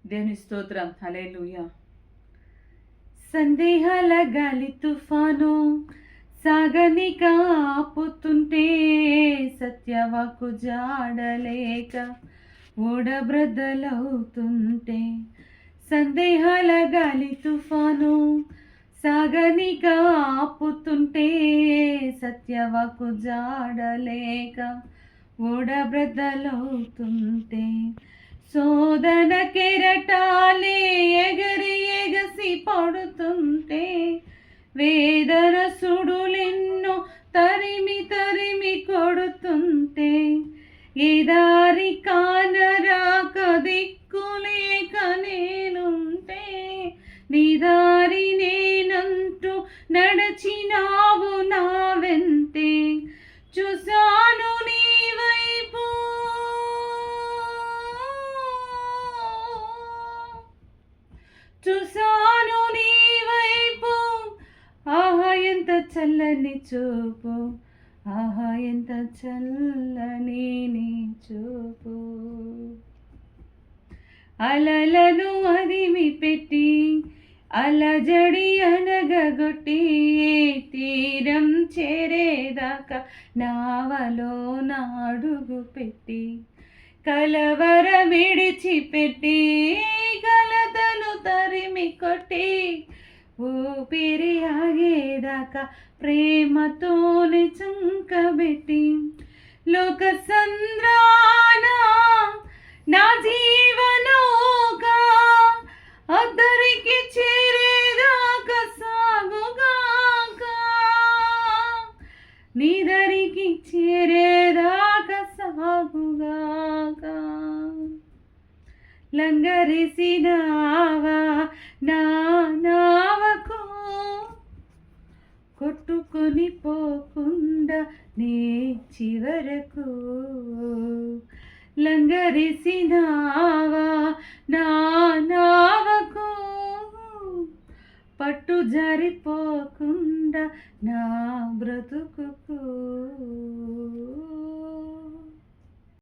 దేవుని స్తోత్రం. హల్లెలూయా. సందేహాల గాలి తుఫాను సాగనిక ఆపుతుంటే, సత్యవాకు జాడలేక ఓడబ్రద్దలవుతుంటే. సందేహాల గాలి తుఫాను సాగనిక ఆపుతుంటే, సత్యవాకు జాడలేక ఓడబ్రద్దలవుతుంటే. శోధన కెరటాలే ఎగరి ఎగసి పడుతుంటే, వేదన సుడులెన్నో తరిమి తరిమి కొడుతుంటే. ఏ దారి కానరాక దిక్కులేక నేనుంటే, నీ దారి నేనంటూ నడచినావు నా వెంటే. చూసాను నీ వైపు, చూసాను నీ వైపు, ఆహా ఎంత చల్లని చూపు, ఆహా ఎంత చల్లని నీ చూపు. అలలను అదిమి పెట్టి అలజడి అనగగొట్టి, తీరం చేరేదాకా నావలో నాడుగు పెట్టి, కలవర విడిచిపెట్టి కలతను తరిమి కొట్టి, ఊపిరి ఆగేదాకా ప్రేమతోనే చంకబెట్టి. లోక సంద్రాన నా జీవనోగా అద్దరికి చేరేదాకా సాగుగాక, నీదరికి చేరేదాకా సాగుగాక. లంగరిసినావా నా నావకు, కొట్టుకొని పోకుండా నీ చివరకు. లంగరిసినావా నా నావకు, పట్టు జారిపోకుండా నా బ్రతుకుకు.